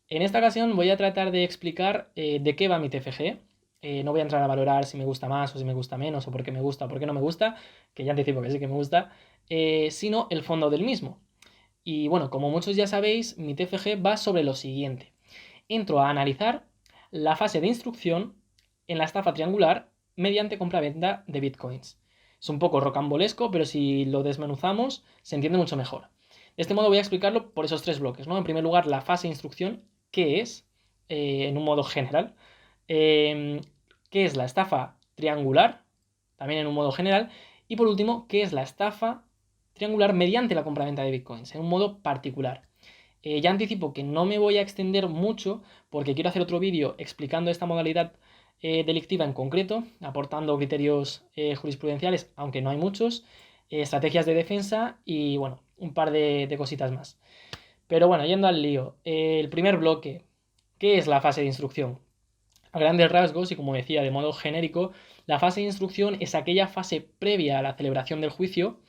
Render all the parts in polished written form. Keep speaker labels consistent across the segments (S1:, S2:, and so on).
S1: En esta ocasión voy a tratar de explicar de qué va mi TFG. No voy a entrar a valorar si me gusta más o si me gusta menos o por qué me gusta o por qué no me gusta, que ya anticipo que sí que me gusta, sino el fondo del mismo. Y bueno, como muchos ya sabéis, mi TFG va sobre lo siguiente. Entro a analizar la fase de instrucción en la estafa triangular mediante compra-venta de bitcoins. Es un poco rocambolesco, pero si lo desmenuzamos se entiende mucho mejor. De este modo voy a explicarlo por esos tres bloques, ¿no? En primer lugar, la fase de instrucción, ¿qué es? En un modo general. Eh, ¿Qué es la estafa triangular? También en un modo general. Y por último, ¿qué es la estafa triangular mediante la compraventa de bitcoins? En un modo particular. Ya anticipo que no me voy a extender mucho porque quiero hacer otro vídeo explicando esta modalidad delictiva en concreto, aportando criterios jurisprudenciales, aunque no hay muchos, estrategias de defensa y bueno, un par de cositas más. Pero bueno, yendo al lío, el primer bloque, ¿qué es la fase de instrucción? A grandes rasgos y como decía de modo genérico, la fase de instrucción es aquella fase previa a la celebración del juicio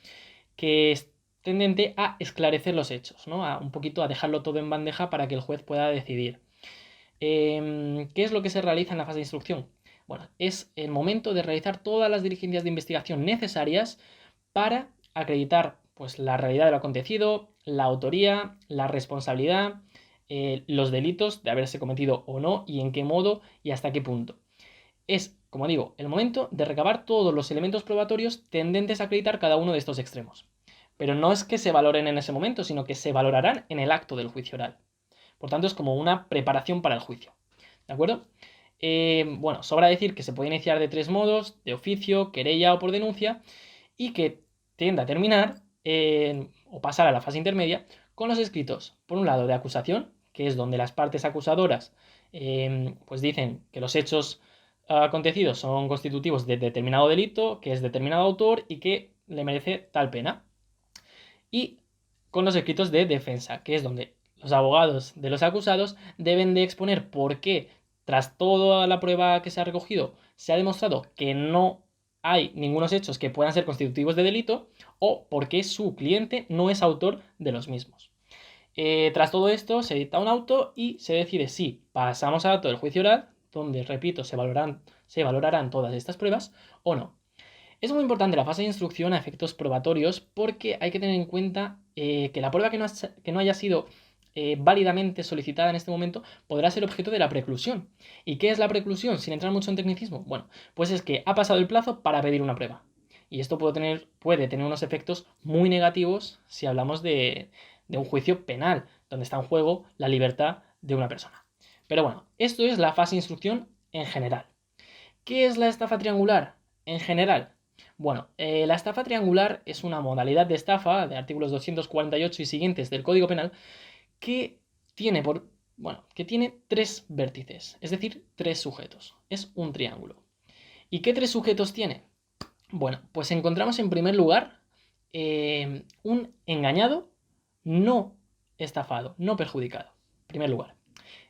S1: que es tendente a esclarecer los hechos, ¿no? A un poquito a dejarlo todo en bandeja para que el juez pueda decidir. ¿Qué es lo que se realiza en la fase de instrucción? Bueno, es el momento de realizar todas las diligencias de investigación necesarias para acreditar pues, la realidad de lo acontecido, la autoría, la responsabilidad, los delitos de haberse cometido o no y en qué modo y hasta qué punto. Es, como digo, el momento de recabar todos los elementos probatorios tendentes a acreditar cada uno de estos extremos. Pero no es que se valoren en ese momento, sino que se valorarán en el acto del juicio oral. Por tanto, es como una preparación para el juicio. ¿De acuerdo? Bueno, sobra decir que se puede iniciar de tres modos: de oficio, querella o por denuncia, y que tiende a terminar o pasar a la fase intermedia con los escritos, por un lado, de acusación, que es donde las partes acusadoras pues dicen que los hechos acontecidos son constitutivos de determinado delito, que es determinado autor y que le merece tal pena. Y con los escritos de defensa, que es donde los abogados de los acusados deben de exponer por qué, tras toda la prueba que se ha recogido, se ha demostrado que no hay ningunos hechos que puedan ser constitutivos de delito o por qué su cliente no es autor de los mismos. Tras todo esto, se dicta un auto y se decide si pasamos al acto del juicio oral, donde, repito, se valorarán todas estas pruebas o no. Es muy importante la fase de instrucción a efectos probatorios porque hay que tener en cuenta que la prueba que no haya sido válidamente solicitada en este momento podrá ser objeto de la preclusión. ¿Y qué es la preclusión? Sin entrar mucho en tecnicismo. Bueno, pues es que ha pasado el plazo para pedir una prueba. Y esto puede tener unos efectos muy negativos si hablamos de un juicio penal, donde está en juego la libertad de una persona. Pero bueno, esto es la fase de instrucción en general. ¿Qué es la estafa triangular? En general, bueno, la estafa triangular es una modalidad de estafa de artículos 248 y siguientes del Código Penal que tiene que tiene tres vértices, es decir, tres sujetos. Es un triángulo. ¿Y qué tres sujetos tiene? Bueno, pues encontramos en primer lugar un engañado no estafado, no perjudicado. En primer lugar.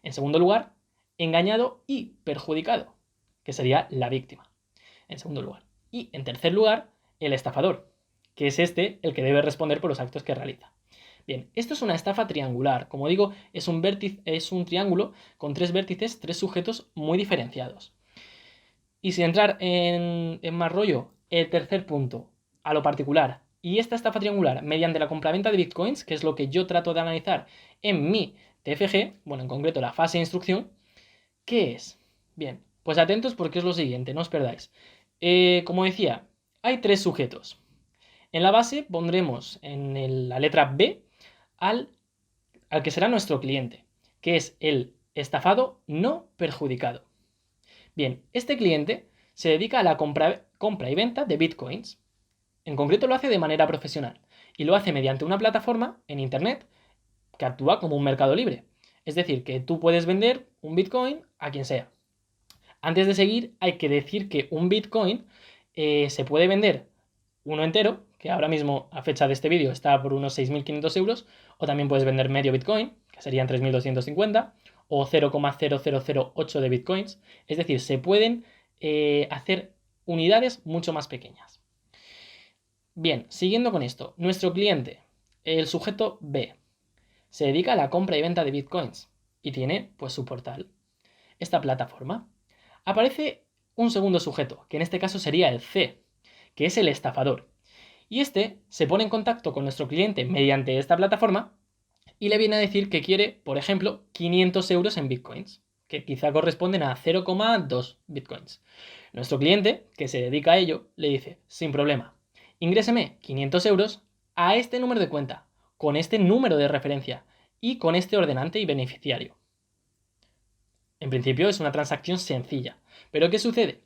S1: En segundo lugar, engañado y perjudicado, que sería la víctima. En segundo lugar. Y en tercer lugar, el estafador, que es este el que debe responder por los actos que realiza. Bien, esto es una estafa triangular. Como digo, es un triángulo con tres vértices, tres sujetos muy diferenciados. Y sin entrar en más rollo, el tercer punto, a lo particular. Y esta estafa triangular, mediante la compraventa de bitcoins, que es lo que yo trato de analizar en mi TFG, bueno, en concreto la fase de instrucción, ¿qué es? Bien, pues atentos porque es lo siguiente, no os perdáis. Como decía, hay tres sujetos. En la base pondremos en la letra B al, al que será nuestro cliente, que es el estafado no perjudicado. Bien, este cliente se dedica a la compra y venta de bitcoins. En concreto lo hace de manera profesional y lo hace mediante una plataforma en internet que actúa como un mercado libre. Es decir, que tú puedes vender un bitcoin a quien sea. Antes de seguir, hay que decir que un bitcoin se puede vender uno entero, que ahora mismo a fecha de este vídeo está por unos 6.500 euros, o también puedes vender medio bitcoin, que serían 3.250, o 0,0008 de bitcoins. Es decir, se pueden hacer unidades mucho más pequeñas. Bien, siguiendo con esto, nuestro cliente, el sujeto B, se dedica a la compra y venta de bitcoins y tiene pues su portal, esta plataforma. Aparece un segundo sujeto, que en este caso sería el C, que es el estafador. Y este se pone en contacto con nuestro cliente mediante esta plataforma y le viene a decir que quiere, por ejemplo, 500 euros en bitcoins, que quizá corresponden a 0,2 bitcoins. Nuestro cliente, que se dedica a ello, le dice, sin problema, ingréseme 500 euros a este número de cuenta, con este número de referencia y con este ordenante y beneficiario. En principio es una transacción sencilla, pero ¿qué sucede?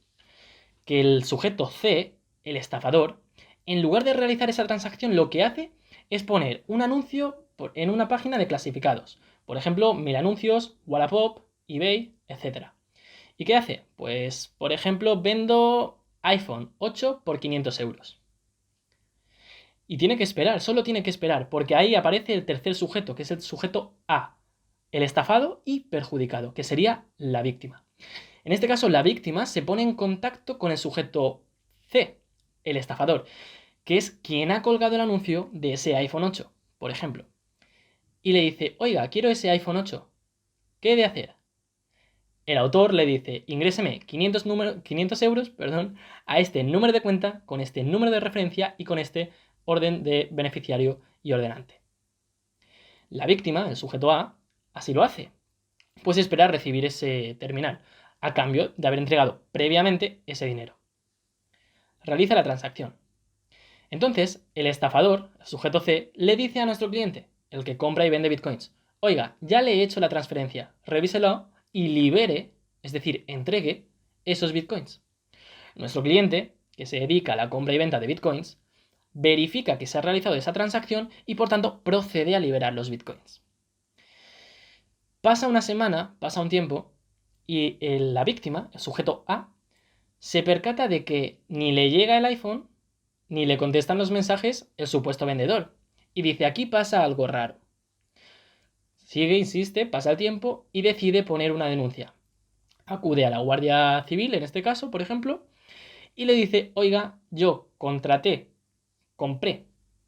S1: Que el sujeto C, el estafador, en lugar de realizar esa transacción, lo que hace es poner un anuncio en una página de clasificados. Por ejemplo, Mil Anuncios, Wallapop, eBay, etc. ¿Y qué hace? Pues, por ejemplo, vendo iPhone 8 por 500 euros. Y tiene que esperar, solo tiene que esperar, porque ahí aparece el tercer sujeto, que es el sujeto A, el estafado y perjudicado, que sería la víctima. En este caso, la víctima se pone en contacto con el sujeto C, el estafador, que es quien ha colgado el anuncio de ese iPhone 8, por ejemplo. Y le dice, oiga, quiero ese iPhone 8. ¿Qué he de hacer? El autor le dice, ingréseme 500 euros a este número de cuenta, con este número de referencia y con este orden de beneficiario y ordenante. La víctima, el sujeto A, así lo hace, pues espera recibir ese terminal, a cambio de haber entregado previamente ese dinero. Realiza la transacción. Entonces, el estafador, el sujeto C, le dice a nuestro cliente, el que compra y vende bitcoins, oiga, ya le he hecho la transferencia, revíselo y libere, es decir, entregue esos bitcoins. Nuestro cliente, que se dedica a la compra y venta de bitcoins, verifica que se ha realizado esa transacción y por tanto procede a liberar los bitcoins. Pasa una semana, pasa un tiempo, y la víctima, el sujeto A, se percata de que ni le llega el iPhone, ni le contestan los mensajes el supuesto vendedor. Y dice, aquí pasa algo raro. Sigue, insiste, pasa el tiempo y decide poner una denuncia. Acude a la Guardia Civil, en este caso, por ejemplo, y le dice, oiga, yo compré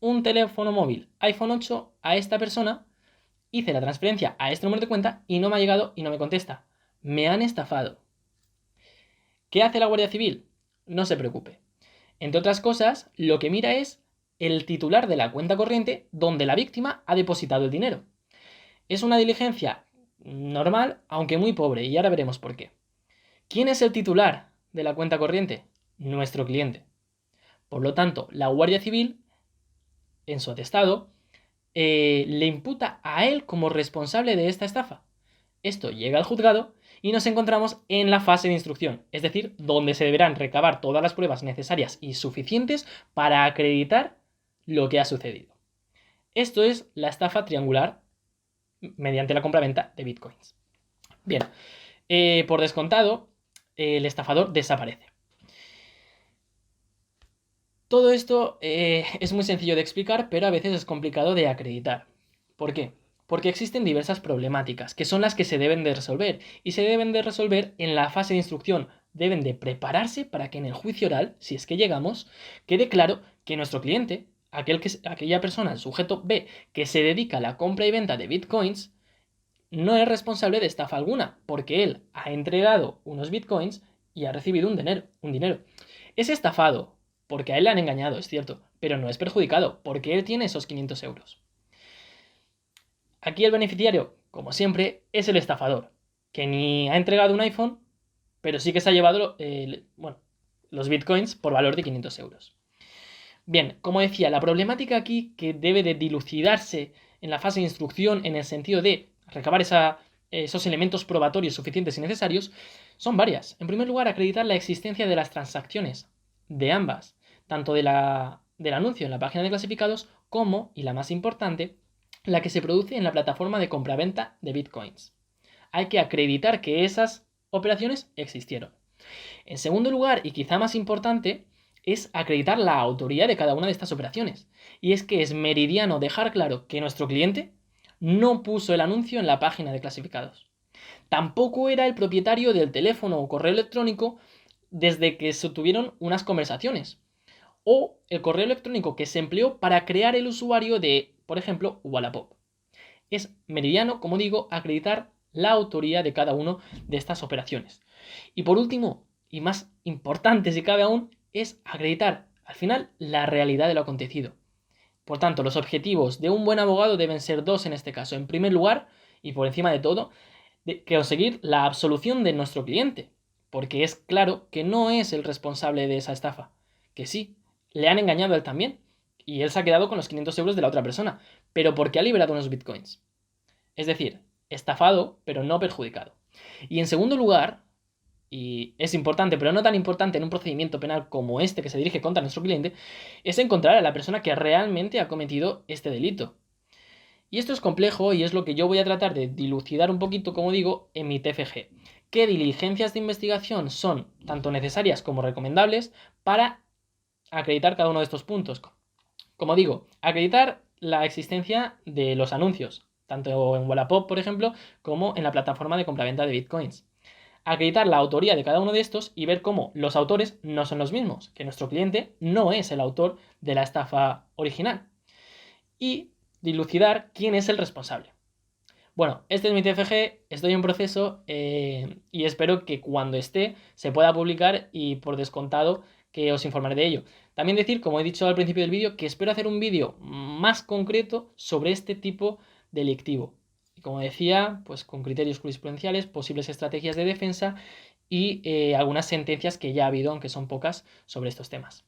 S1: un teléfono móvil iPhone 8 a esta persona, hice la transferencia a este número de cuenta y no me ha llegado y no me contesta. Me han estafado. ¿Qué hace la Guardia Civil? No se preocupe. Entre otras cosas, lo que mira es el titular de la cuenta corriente donde la víctima ha depositado el dinero. Es una diligencia normal, aunque muy pobre, y ahora veremos por qué. ¿Quién es el titular de la cuenta corriente? Nuestro cliente. Por lo tanto, la Guardia Civil, en su atestado, le imputa a él como responsable de esta estafa. Esto llega al juzgado y nos encontramos en la fase de instrucción, es decir, donde se deberán recabar todas las pruebas necesarias y suficientes para acreditar lo que ha sucedido. Esto es la estafa triangular mediante la compraventa de bitcoins. Bien, por descontado, el estafador desaparece. Todo esto es muy sencillo de explicar, pero a veces es complicado de acreditar. ¿Por qué? Porque existen diversas problemáticas, que son las que se deben de resolver, y se deben de resolver en la fase de instrucción. Deben de prepararse para que en el juicio oral, si es que llegamos, quede claro que nuestro cliente, aquella persona, el sujeto B, que se dedica a la compra y venta de bitcoins, no es responsable de estafa alguna, porque él ha entregado unos bitcoins y ha recibido un dinero. Es estafado, porque a él le han engañado, es cierto, pero no es perjudicado, porque él tiene esos 500 euros. Aquí el beneficiario, como siempre, es el estafador, que ni ha entregado un iPhone, pero sí que se ha llevado los bitcoins por valor de 500 euros. Bien, como decía, la problemática aquí que debe de dilucidarse en la fase de instrucción en el sentido de recabar esos elementos probatorios suficientes y necesarios son varias. En primer lugar, acreditar la existencia de las transacciones de ambas, tanto del anuncio en la página de clasificados como, y la más importante, la que se produce en la plataforma de compraventa de bitcoins. Hay que acreditar que esas operaciones existieron. En segundo lugar, y quizá más importante, es acreditar la autoría de cada una de estas operaciones. Y es que es meridiano dejar claro que nuestro cliente no puso el anuncio en la página de clasificados. Tampoco era el propietario del teléfono o correo electrónico desde que se tuvieron unas conversaciones. O el correo electrónico que se empleó para crear el usuario de, por ejemplo, Wallapop. Es meridiano, como digo, acreditar la autoría de cada una de estas operaciones. Y por último, y más importante si cabe aún, es acreditar al final la realidad de lo acontecido. Por tanto, los objetivos de un buen abogado deben ser dos en este caso. En primer lugar, y por encima de todo, conseguir la absolución de nuestro cliente, porque es claro que no es el responsable de esa estafa, que sí, le han engañado a él también, y él se ha quedado con los 500 euros de la otra persona, pero porque ha liberado unos bitcoins. Es decir, estafado, pero no perjudicado. Y en segundo lugar, y es importante, pero no tan importante en un procedimiento penal como este que se dirige contra nuestro cliente, es encontrar a la persona que realmente ha cometido este delito. Y esto es complejo y es lo que yo voy a tratar de dilucidar un poquito, como digo, en mi TFG. ¿Qué diligencias de investigación son tanto necesarias como recomendables para acreditar cada uno de estos puntos? Como digo, acreditar la existencia de los anuncios, tanto en Wallapop, por ejemplo, como en la plataforma de compraventa de bitcoins. Acreditar la autoría de cada uno de estos y ver cómo los autores no son los mismos, que nuestro cliente no es el autor de la estafa original. Y dilucidar quién es el responsable. Bueno, este es mi TFG, estoy en proceso y espero que cuando esté se pueda publicar y por descontado que os informaré de ello. También decir, como he dicho al principio del vídeo, que espero hacer un vídeo más concreto sobre este tipo delictivo. Y como decía, pues con criterios jurisprudenciales, posibles estrategias de defensa y algunas sentencias que ya ha habido, aunque son pocas, sobre estos temas.